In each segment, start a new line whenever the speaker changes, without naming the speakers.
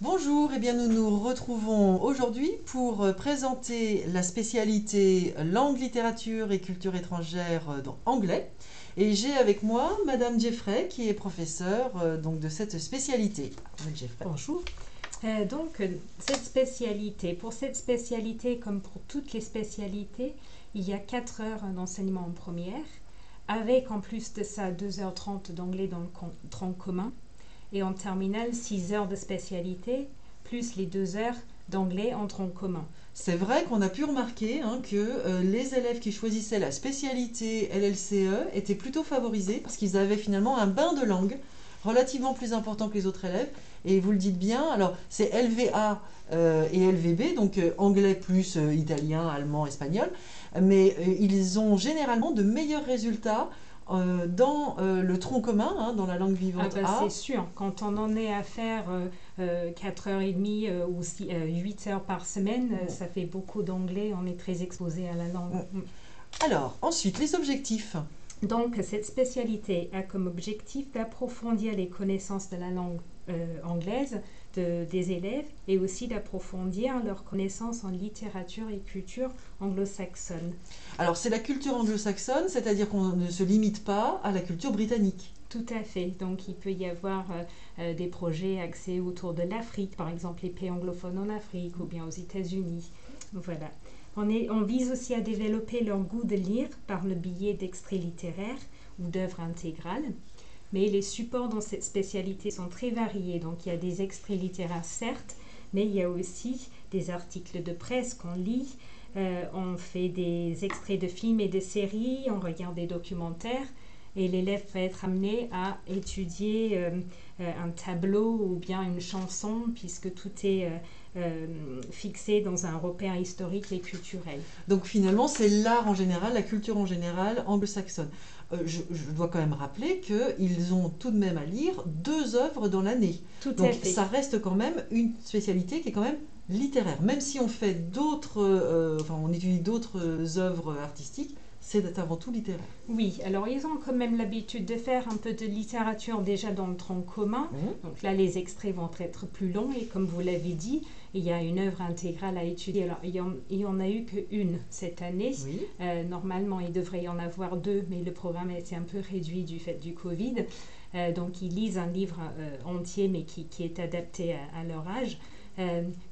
Bonjour, eh bien nous nous retrouvons aujourd'hui pour présenter la spécialité langue, littérature et culture étrangère dans anglais. Et j'ai avec moi Madame Jeffrey qui est professeure donc de cette spécialité. Madame Jeffrey.
Bonjour. Pour cette spécialité, comme pour toutes les spécialités, il y a 4 heures d'enseignement en première, avec en plus de ça 2h30 d'anglais dans le tronc commun, et en terminale 6 heures de spécialité, plus les 2 heures d'anglais en tronc commun.
C'est vrai qu'on a pu remarquer que les élèves qui choisissaient la spécialité LLCE étaient plutôt favorisés parce qu'ils avaient finalement un bain de langue relativement plus important que les autres élèves. Et vous le dites bien, alors c'est LVA et LVB, donc anglais plus italien, allemand, espagnol, mais ils ont généralement de meilleurs résultats dans le tronc commun, dans la langue vivante A.
C'est sûr, quand on en est à faire 4h30 ou 8 heures par semaine, ça fait beaucoup d'anglais, on est très exposé à la langue.
Alors, ensuite, les objectifs.
Donc, cette spécialité a comme objectif d'approfondir les connaissances de la langue anglaise des élèves et aussi d'approfondir leurs connaissances en littérature et culture anglo-saxonne.
Alors, c'est la culture anglo-saxonne, c'est-à-dire qu'on ne se limite pas à la culture britannique.
Tout à fait. Donc, il peut y avoir des projets axés autour de l'Afrique, par exemple les pays anglophones en Afrique ou bien aux États-Unis. Voilà. On vise aussi à développer leur goût de lire par le biais d'extraits littéraires ou d'œuvres intégrales. Mais les supports dans cette spécialité sont très variés. Donc il y a des extraits littéraires certes, mais il y a aussi des articles de presse qu'on lit. On fait des extraits de films et de séries, on regarde des documentaires. Et l'élève va être amené à étudier un tableau ou bien une chanson, puisque tout est fixé dans un repère historique et culturel.
Donc finalement, c'est l'art en général, la culture en général anglo-saxonne. Je dois quand même rappeler qu'ils ont tout de même à lire 2 œuvres dans l'année.
Tout
Donc
à fait.
ça reste quand même une spécialité qui est quand même littéraire. Même si on fait on étudie d'autres œuvres artistiques, c'est avant tout littéraire.
Oui, alors ils ont quand même l'habitude de faire un peu de littérature déjà dans le tronc commun. Donc là, les extraits vont être plus longs et comme vous l'avez dit, il y a une œuvre intégrale à étudier. Alors, il n'y en a eu qu'une cette année.
Oui.
Normalement, il devrait y en avoir 2, mais le programme a été un peu réduit du fait du Covid. Donc, ils lisent un livre entier, mais qui est adapté à leur âge.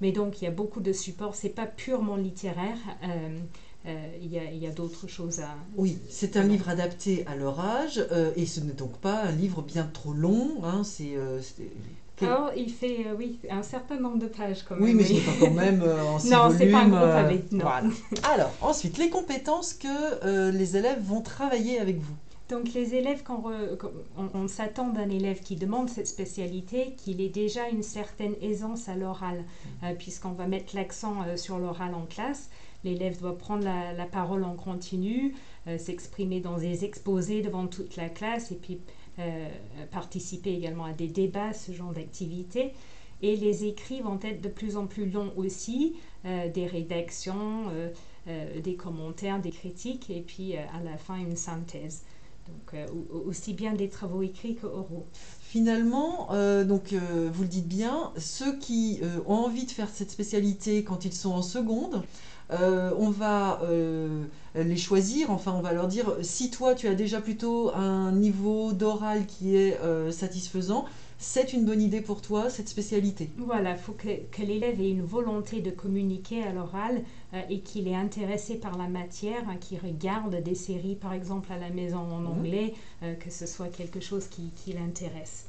Mais donc, il y a beaucoup de supports. Ce n'est pas purement littéraire. Il y a d'autres choses à...
Oui, c'est un livre adapté à leur âge et ce n'est donc pas un livre bien trop long.
Alors, il fait un certain nombre de pages quand même.
Oui, mais ce n'est pas quand même en 6
non,
volumes.
c'est pas un gros pavé. Non.
Voilà. Alors, ensuite, les compétences que les élèves vont travailler avec vous.
Donc les élèves, quand on s'attend d'un élève qui demande cette spécialité, qu'il ait déjà une certaine aisance à l'oral, puisqu'on va mettre l'accent sur l'oral en classe. L'élève doit prendre la parole en continu, s'exprimer dans des exposés devant toute la classe et puis participer également à des débats, ce genre d'activité. Et les écrits vont être de plus en plus longs aussi, des rédactions, des commentaires, des critiques et puis à la fin une synthèse. Donc aussi bien des travaux écrits qu'oraux.
Finalement, vous le dites bien, ceux qui ont envie de faire cette spécialité quand ils sont en seconde, on va les choisir, enfin on va leur dire si toi tu as déjà plutôt un niveau d'oral qui est satisfaisant, c'est une bonne idée pour toi cette spécialité.
Voilà, il faut que l'élève ait une volonté de communiquer à l'oral et qu'il est intéressé par la matière, qu'il regarde des séries par exemple à la maison en anglais, que ce soit quelque chose qui l'intéresse.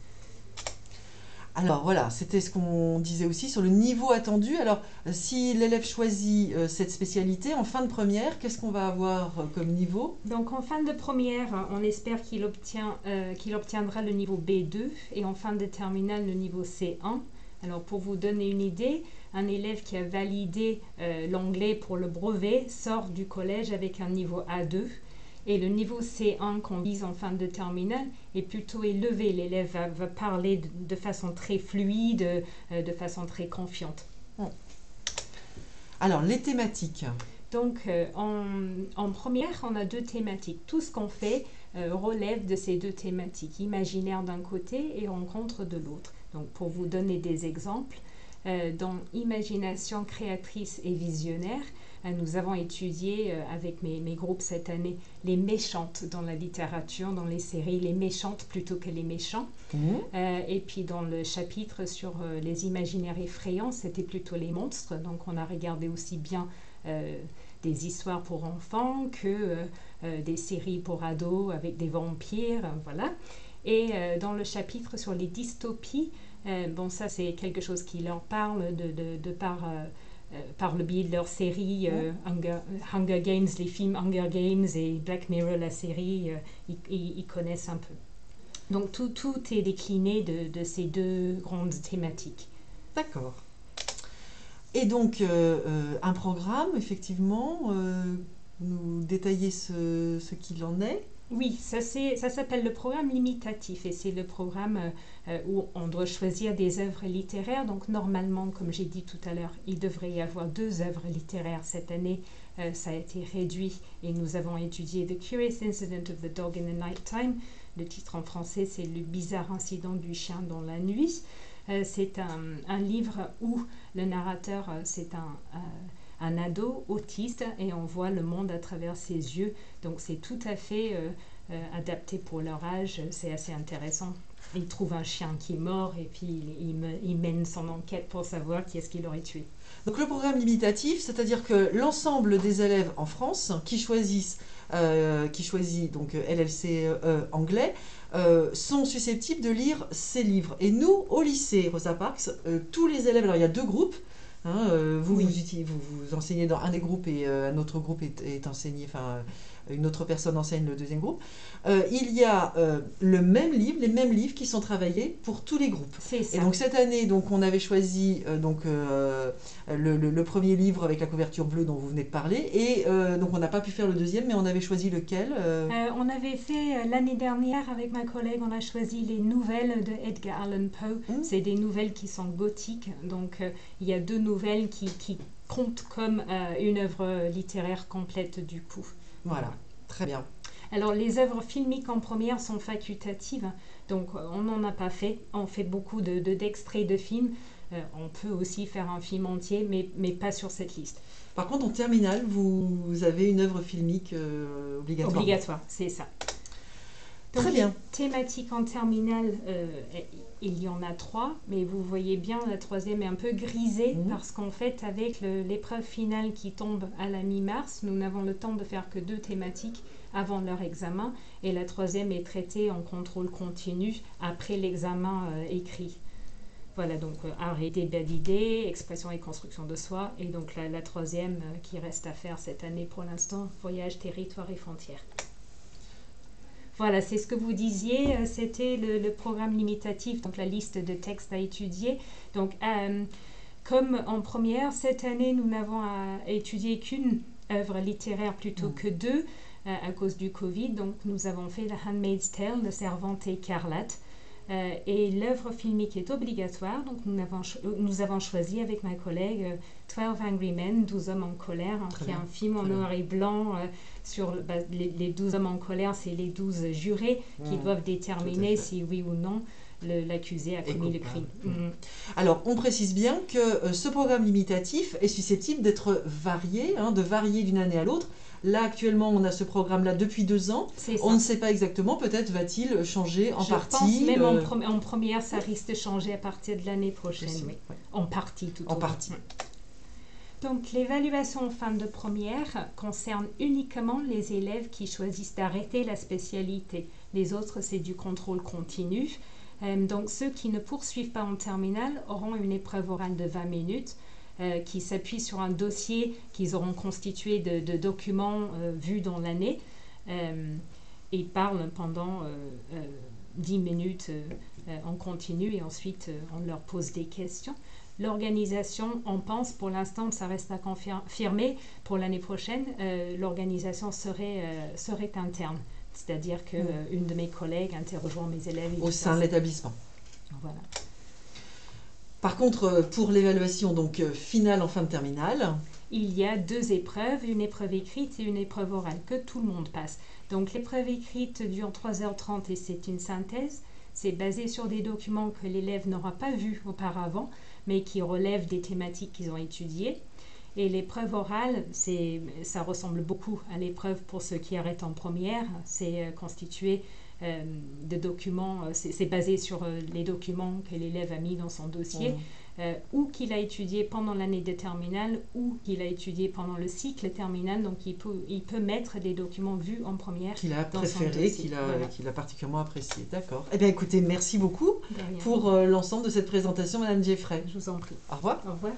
Alors voilà, c'était ce qu'on disait aussi sur le niveau attendu. Alors si l'élève choisit cette spécialité en fin de première, qu'est-ce qu'on va avoir comme niveau?
Donc en fin de première, on espère qu'il obtiendra le niveau B2 et en fin de terminale le niveau C1. Alors pour vous donner une idée, un élève qui a validé l'anglais pour le brevet sort du collège avec un niveau A2. Et le niveau C1 qu'on vise en fin de terminale est plutôt élevé. L'élève va parler de façon très fluide, de façon très confiante.
Alors, les thématiques.
Donc, en première, on a 2 thématiques. Tout ce qu'on fait relève de ces 2 thématiques. Imaginaire d'un côté et rencontre de l'autre. Donc, pour vous donner des exemples, dans imagination créatrice et visionnaire. Nous avons étudié avec mes groupes cette année les méchantes dans la littérature, dans les séries, les méchantes plutôt que les méchants. Et puis dans le chapitre sur les imaginaires effrayants, c'était plutôt les monstres. Donc on a regardé aussi bien des histoires pour enfants que des séries pour ados avec des vampires, voilà. Et dans le chapitre sur les dystopies, bon, ça c'est quelque chose qui leur parle par le biais de leurs séries Hunger Games, les films Hunger Games et Black Mirror, la série, ils connaissent un peu. Donc tout est décliné de ces deux grandes thématiques.
D'accord. Et donc, un programme, effectivement, nous détailler ce qu'il en est.
Oui, ça s'appelle le programme limitatif et c'est le programme où on doit choisir des œuvres littéraires. Donc normalement, comme j'ai dit tout à l'heure, il devrait y avoir 2 œuvres littéraires. Cette année, ça a été réduit et nous avons étudié The Curious Incident of the Dog in the Night Time. Le titre en français, c'est Le bizarre incident du chien dans la nuit. C'est un livre où le narrateur, c'est un ado autiste et on voit le monde à travers ses yeux. Donc c'est tout à fait adapté pour leur âge. C'est assez intéressant. Il trouve un chien qui est mort et puis il mène son enquête pour savoir qui est-ce qui l'aurait tué.
Donc le programme limitatif, c'est-à-dire que l'ensemble des élèves en France qui choisit donc LLCE anglais, sont susceptibles de lire ces livres. Et nous, au lycée Rosa Parks, tous les élèves, alors il y a 2 groupes, vous enseignez dans un des groupes et un autre groupe est enseigné, enfin une autre personne enseigne le deuxième groupe. Il y a les mêmes livres qui sont travaillés pour tous les groupes.
C'est ça.
Et donc cette année, donc, on avait choisi le premier livre avec la couverture bleue dont vous venez de parler, et donc on n'a pas pu faire le deuxième, mais on avait choisi lequel
On avait fait l'année dernière avec ma collègue, on a choisi les nouvelles de Edgar Allan Poe. C'est des nouvelles qui sont gothiques, donc il y a 2 nouvelles qui comptent comme une œuvre littéraire complète du coup.
Voilà, très bien.
Alors les œuvres filmiques en première sont facultatives, donc on n'en a pas fait. On fait beaucoup d'extraits de films. On peut aussi faire un film entier, mais pas sur cette liste.
Par contre, en terminale, vous avez une œuvre filmique obligatoire.
Obligatoire, c'est ça. Donc,
très bien.
Thématique en terminale, il y en a 3, mais vous voyez bien, la 3e est un peu grisée parce qu'en fait, avec l'épreuve finale qui tombe à la mi-mars, nous n'avons le temps de faire que 2 thématiques avant leur examen et la 3e est traitée en contrôle continu après l'examen écrit. Voilà, donc art et idée, belle idée, expression et construction de soi, et donc la 3e qui reste à faire cette année pour l'instant, voyage, territoire et frontières. Voilà, c'est ce que vous disiez, c'était le programme limitatif, donc la liste de textes à étudier. Donc, comme en première, cette année, nous n'avons étudié qu'une œuvre littéraire plutôt que 2 à cause du Covid. Donc, nous avons fait The Handmaid's Tale, Le Servante écarlate. Et l'œuvre filmique est obligatoire, donc nous avons choisi avec ma collègue 12 Angry Men, 12 hommes en colère, qui est un film en noir et blanc sur les 12 hommes en colère, c'est les 12 jurés qui doivent déterminer si oui ou non l'accusé a commis le crime.
Alors, on précise bien que ce programme limitatif est susceptible d'être varié, de varier d'une année à l'autre. Là, actuellement, on a ce programme-là depuis 2 ans. On ne sait pas exactement, peut-être va-t-il changer en partie.
Je pense même en première, ça risque de changer à partir de l'année prochaine. Oui. En partie, tout au moins. Donc, l'évaluation en fin de première concerne uniquement les élèves qui choisissent d'arrêter la spécialité. Les autres, c'est du contrôle continu. Donc, ceux qui ne poursuivent pas en terminale auront une épreuve orale de 20 minutes. Qui s'appuient sur un dossier qu'ils auront constitué de documents vus dans l'année et parlent pendant 10 minutes en continu et ensuite on leur pose des questions. L'organisation, on pense, pour l'instant, ça reste à confirmer, pour l'année prochaine, l'organisation serait interne. C'est-à-dire qu'une de mes collègues interrogeant mes élèves.
Au sein de l'établissement.
Voilà.
Par contre, pour l'évaluation donc finale en fin de terminale,
il y a 2 épreuves, une épreuve écrite et une épreuve orale que tout le monde passe. Donc l'épreuve écrite dure 3h30 et c'est une synthèse. c'est basé sur des documents que l'élève n'aura pas vus auparavant, mais qui relèvent des thématiques qu'ils ont étudiées. Et l'épreuve orale, ça ressemble beaucoup à l'épreuve pour ceux qui arrêtent en première. C'est constitué de documents, c'est basé sur les documents que l'élève a mis dans son dossier, ou qu'il a étudié pendant l'année de terminale, ou qu'il a étudié pendant le cycle terminal. Donc il peut mettre des documents vus en première.
Qu'il a préféré, qu'il a particulièrement apprécié. D'accord. Eh bien écoutez, merci beaucoup
De rien.
pour l'ensemble de cette présentation, Madame Gieffray.
Je vous en prie.
Au revoir.
Au revoir.